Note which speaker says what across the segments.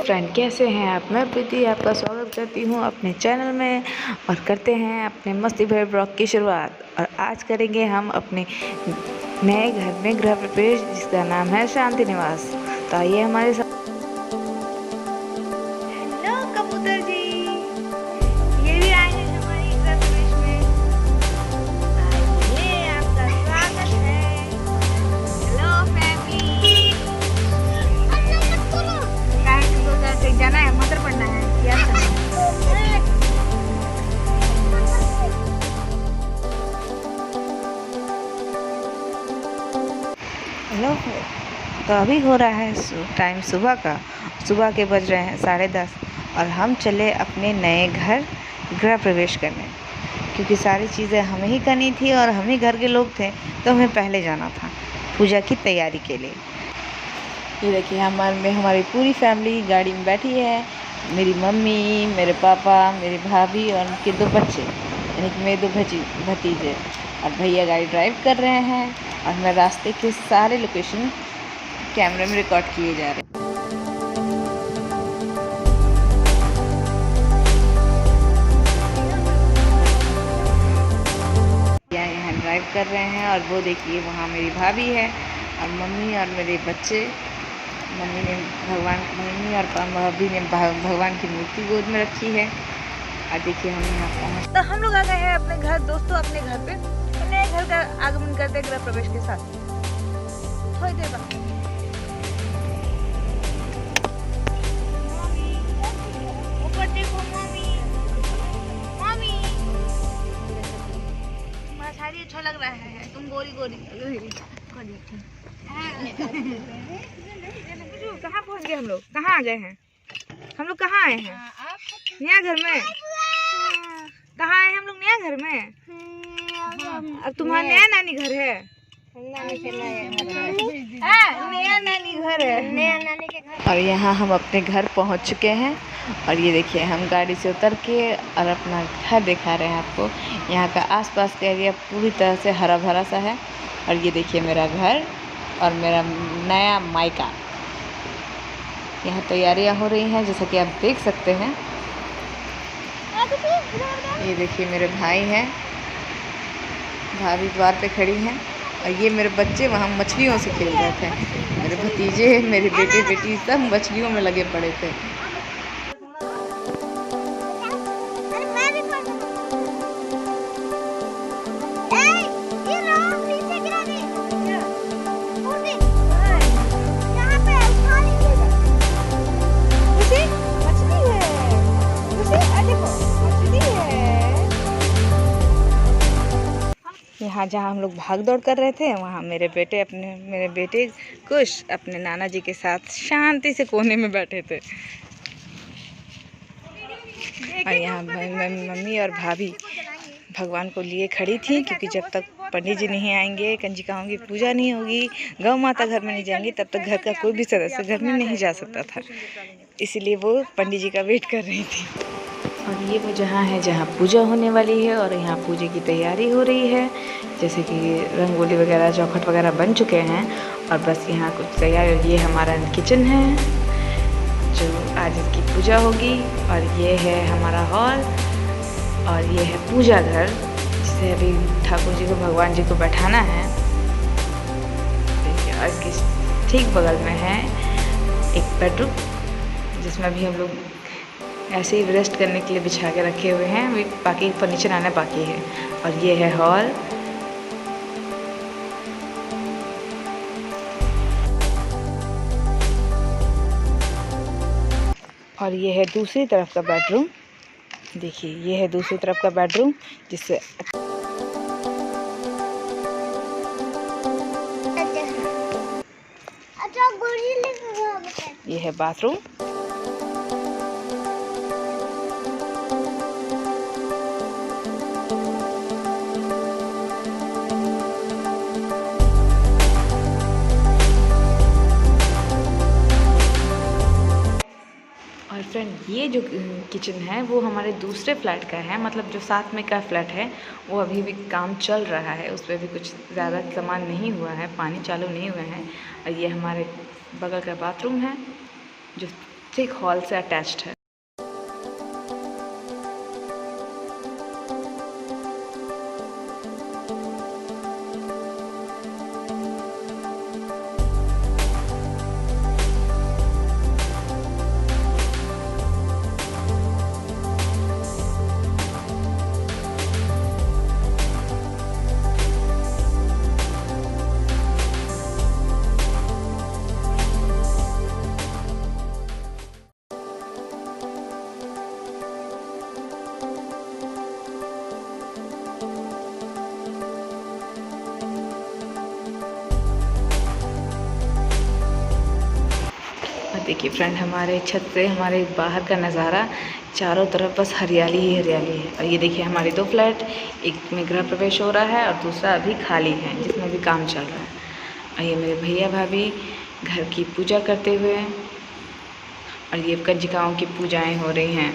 Speaker 1: Friend, कैसे हैं आप? मैं प्रीति आपका स्वागत करती हूं अपने चैनल में और करते हैं अपने मस्ती भरे ब्लॉग की शुरुआत। और आज करेंगे हम अपने नए घर में गृह प्रवेश, जिसका नाम है शांति निवास। तो आइए हमारे साथ। हेलो कबूतर जी, ये भी आए हैं हमारे गृह प्रवेश में। आइए, आपका स्वागत है। Hello family. कहीं जाना है, मंत्र पढ़ना है, क्या करना है? हेलो, तो अभी हो रहा है टाइम सुबह का। सुबह के बज रहे हैं 10:30 और हम चले अपने नए घर गृह प्रवेश करने, क्योंकि सारी चीज़ें हमें ही करनी थी और हम ही घर के लोग थे, तो हमें पहले जाना था पूजा की तैयारी के लिए। ये देखिए, हमारी पूरी फैमिली गाड़ी में बैठी है। मेरी मम्मी, मेरे पापा, मेरी भाभी और उनके 2 बच्चे, यानी कि मेरे 2 भतीजे। और भैया गाड़ी ड्राइव कर रहे हैं और मैं रास्ते के सारे लोकेशन कैमरे में रिकॉर्ड किए जा रहे हैं। यहाँ ड्राइव कर रहे हैं और वो देखिए, वहाँ मेरी भाभी है और मम्मी और मेरे बच्चे। मम्मी और भाभी ने भगवान की मूर्ति गोद में रखी है। और देखिए, हम यहाँ पहुँच, तो हम लोग आ गए हैं अपने घर। दोस्तों, अपने घर पे नए घर का आगमन करते हैं गृह प्रवेश के साथ। थोड़ी देर बाद ऊपर देखो, मम्मी तुम्हारा साड़ी अच्छा लग रहा है। तुम गोरी कहाँ पहुँच गए हम लोग? कहाँ आ गए हैं हम लोग? कहाँ आए हैं? नया घर में। कहाँ आए हम लोग? नया घर में। अब तुम्हारा नया नानी घर है। नया नानी घर है, नया नानी के घर। और यहाँ हम अपने घर पहुँच चुके हैं। और ये देखिए, हम गाड़ी से उतर के और अपना घर दिखा रहे हैं आपको। यहाँ का आसपास का एरिया पूरी तरह से हरा भरा सा है। और ये देखिए मेरा घर और मेरा नया मायका। यहाँ तैयारियाँ हो रही हैं, जैसा कि आप देख सकते हैं। ये देखिए, मेरे भाई हैं, भाभी द्वार पे खड़ी हैं। और ये मेरे बच्चे वहाँ मछलियों से खेल रहे थे। मेरे भतीजे, मेरे बेटे बेटी सब मछलियों में लगे पड़े थे। यहाँ जहाँ हम लोग भाग दौड़ कर रहे थे, वहाँ मेरे बेटे कुश अपने नाना जी के साथ शांति से कोने में बैठे थे। और यहाँ मम्मी और भाभी भगवान को लिए खड़ी थी, क्योंकि जब तक पंडित जी नहीं आएंगे, कंजिकाओं की पूजा नहीं होगी, गौ माता घर में नहीं जाएंगी, तब तक घर का कोई भी सदस्य घर में नहीं जा सकता था। इसीलिए वो पंडित जी का वेट कर रही थी। और ये वो जहाँ है जहाँ पूजा होने वाली है और यहाँ पूजा की तैयारी हो रही है। जैसे कि रंगोली वगैरह, चौखट वगैरह बन चुके हैं और बस यहाँ कुछ तैयारी। ये हमारा किचन है जो आज इसकी पूजा होगी। और ये है हमारा हॉल और ये है पूजा घर, जिसे अभी ठाकुर जी को, भगवान जी को बैठाना है। देखिए, और इसके ठीक बगल में है एक बेडरूम, जिसमें अभी हम लोग ऐसे ही रेस्ट करने के लिए बिछा के रखे हुए हैं। अभी बाकी फर्नीचर आना बाकी है। और ये है हॉल। और ये है दूसरी तरफ का बेडरूम। देखिए, ये है दूसरी तरफ का बेडरूम, जिससे ये है बाथरूम। और फ्रेंड, ये जो किचन है वो हमारे दूसरे फ्लैट का है, मतलब जो साथ में का फ्लैट है वो अभी भी काम चल रहा है, उस पर भी कुछ ज़्यादा सामान नहीं हुआ है, पानी चालू नहीं हुआ है। और ये हमारे बगल का बाथरूम है जो एक हॉल से अटैच्ड है। देखिए फ्रेंड, हमारे छत से हमारे बाहर का नज़ारा, चारों तरफ बस हरियाली ही हरियाली है। और ये देखिए हमारे 2 फ्लैट, एक में गृह प्रवेश हो रहा है और दूसरा अभी खाली है जिसमें भी काम चल रहा है। और ये मेरे भैया भाभी घर की पूजा करते हुए, और ये कंजिकाओं की पूजाएं हो रही हैं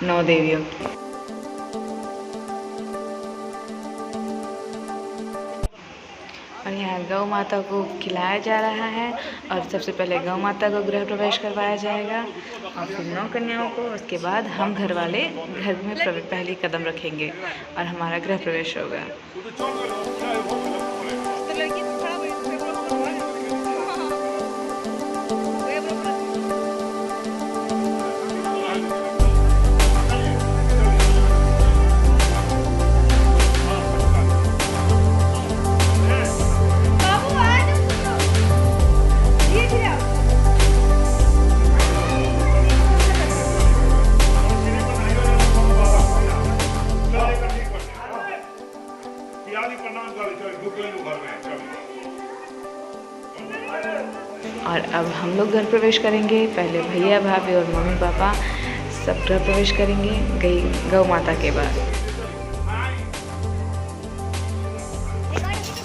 Speaker 1: 9 देवियों की। और यहाँ गौ माता को खिलाया जा रहा है, और सबसे पहले गौ माता को गृह प्रवेश करवाया जाएगा और फिर 9 कन्याओं को। उसके बाद हम घर वाले घर में पहली कदम रखेंगे और हमारा गृह प्रवेश होगा। और अब हम लोग घर प्रवेश करेंगे। पहले भैया भाभी और मम्मी पापा सब गृह प्रवेश करेंगे गौ माता के बाद।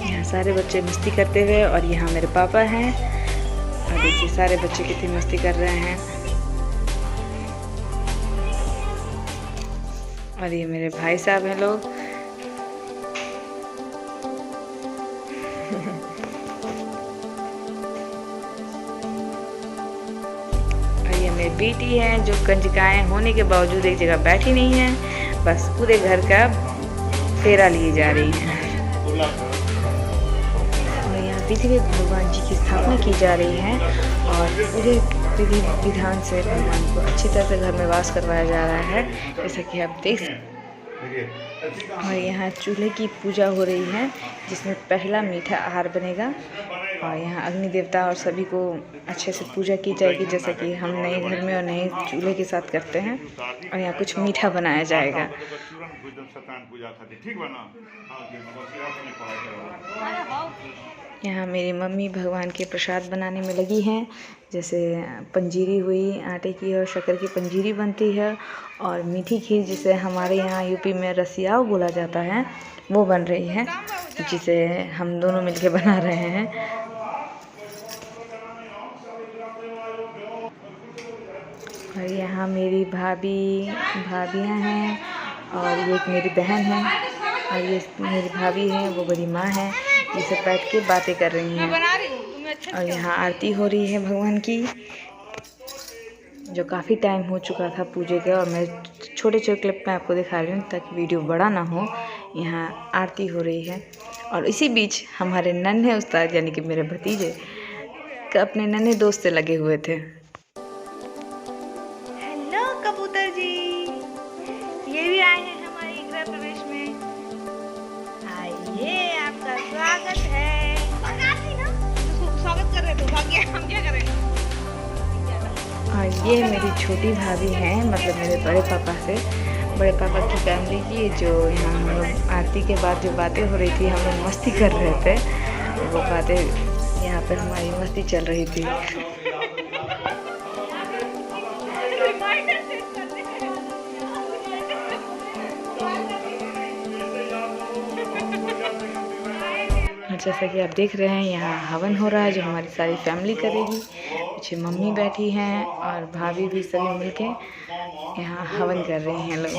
Speaker 1: यहाँ सारे बच्चे मस्ती करते हुए, और यहाँ मेरे पापा हैं, और देखिए सारे बच्चे कितनी मस्ती कर रहे हैं। और ये मेरे भाई साहब हैं लोग। मेरी बेटी है जो कंजिकाएं होने के बावजूद एक जगह बैठी नहीं है, बस पूरे घर का फेरा लिए जा रही है। और यहाँ विधि भगवान जी की स्थापना की जा रही है, और पूरे विधि विधान से भगवान को अच्छी तरह से घर में वास करवाया जा रहा है, जैसा कि आप देख सकते। और यहाँ चूल्हे की पूजा हो रही है, जिसमें पहला मीठा आहार बनेगा, और यहाँ अग्नि देवता और सभी को अच्छे से पूजा की जाएगी, जैसा कि हम नए घर में और नए चूल्हे के साथ करते हैं। और यहाँ कुछ मीठा बनाया जाएगा। यहाँ मेरी मम्मी भगवान के प्रसाद बनाने में लगी हैं, जैसे पंजीरी हुई आटे की, और शक्कर की पंजीरी बनती है, और मीठी खीर जिसे हमारे यहाँ यूपी में रसियाव बोला जाता है, वो बन रही है, जिसे हम दोनों मिलकर बना रहे हैं। और यहाँ मेरी भाभियाँ हैं, और ये एक मेरी बहन है, और ये मेरी भाभी है, वो बड़ी माँ है, ये सब बैठ के बातें कर रही हैं। और यहाँ आरती हो रही है भगवान की, जो काफ़ी टाइम हो चुका था पूजे के, और मैं छोटे छोटे क्लिप में आपको दिखा रही हूँ ताकि वीडियो बड़ा ना हो। यहाँ आरती हो रही है, और इसी बीच हमारे नन्हे उस्ताद यानी कि मेरे भतीजे अपने नन्हे दोस्त से लगे हुए थे। हेलो कबूतर जी, ये भी आए हैं हमारे गृह प्रवेश में। आइए, आपका स्वागत है। स्वागत कर रहे थे, भाग्य हम क्या करें। और ये मेरी छोटी भाभी हैं, मतलब मेरे बड़े पापा की फैमिली की, जो यहाँ हम लोग आरती के बाद जो बातें हो रही थी, हम लोग मस्ती कर रहे थे, वो बातें यहाँ पर हमारी मस्ती चल रही थी। और जैसा कि आप देख रहे हैं, यहाँ हवन हो रहा है, जो हमारी सारी फैमिली करेगी। पीछे मम्मी बैठी हैं, और भाभी भी सभी मिलके यहाँ हवन कर रहे हैं लोग।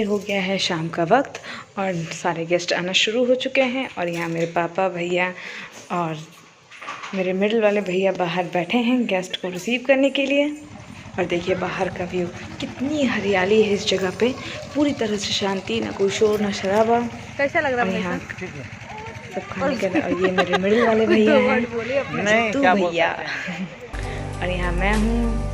Speaker 1: हो गया है शाम का वक्त और सारे गेस्ट आना शुरू हो चुके हैं और यहाँ मेरे पापा भैया और मेरे मिडिल वाले भैया बाहर बैठे हैं गेस्ट को रिसीव करने के लिए। और देखिए बाहर का व्यू, कितनी हरियाली है इस जगह पे, पूरी तरह से शांति, ना कोई शोर ना शराबा।
Speaker 2: कैसा लग रहा है
Speaker 1: यहाँ सब खाने के और ये मेरे मिडिल वाले भैया हैं, जीतू भैया। और यहाँ मैं हूँ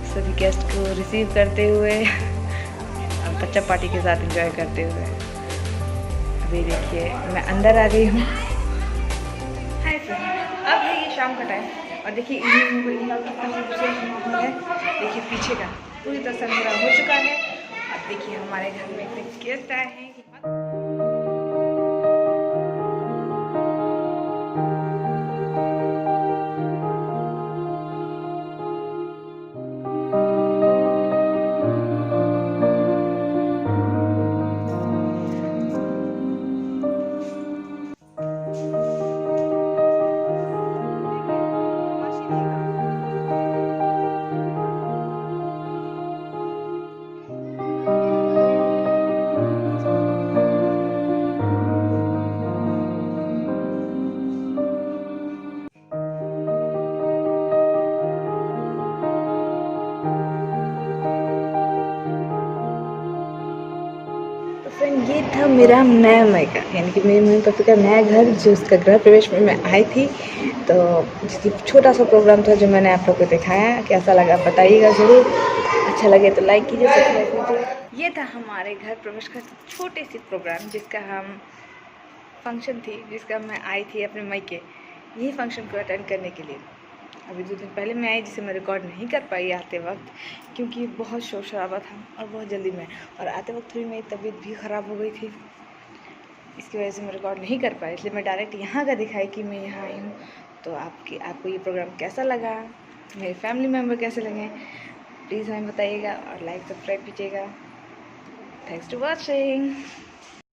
Speaker 1: सभी गेस्ट को रिसीव करते हुए और बच्चा पार्टी के साथ एंजॉय करते हुए। अभी देखिए मैं अंदर आ गई हूँ। हाय फ्रेंड, अब है ये शाम का टाइम और देखिए इवनिंग को यहाँ कितना खूबसूरत माहौल है। देखिए पीछे का पूरी तरह से अंधेरा हो चुका है और देखिए हमारे घर में इतने गेस्ट आए हैं कि ये था मेरा नया मायका, यानी कि मेरे मम्मी पापा का नया घर जो उसका गृह प्रवेश में मैं आई थी। तो जिसकी छोटा सा प्रोग्राम था जो मैंने आप लोग को दिखाया, कैसा लगा बताइएगा ज़रूर। अच्छा लगे तो लाइक कीजिए, सब्सक्राइब कीजिए। ये था हमारे घर प्रवेश का छोटे सी प्रोग्राम जिसका हम फंक्शन थी, जिसका मैं आई थी अपने मायके यही फंक्शन को अटेंड करने के लिए। अभी 2 दिन पहले मैं आई जिसे मैं रिकॉर्ड नहीं कर पाई आते वक्त, क्योंकि बहुत शोर शराबा था और बहुत जल्दी में, और आते वक्त थोड़ी मेरी तबीयत भी ख़राब हो गई थी, इसकी वजह से मैं रिकॉर्ड नहीं कर पाई। इसलिए मैं डायरेक्ट यहाँ का दिखाई कि मैं यहाँ आई हूँ। तो आपको ये प्रोग्राम कैसा लगा, मेरे फैमिली मेम्बर कैसे लगे, प्लीज़ हमें बताइएगा और लाइक सब्सक्राइब कीजिएगा। Thanks to watching.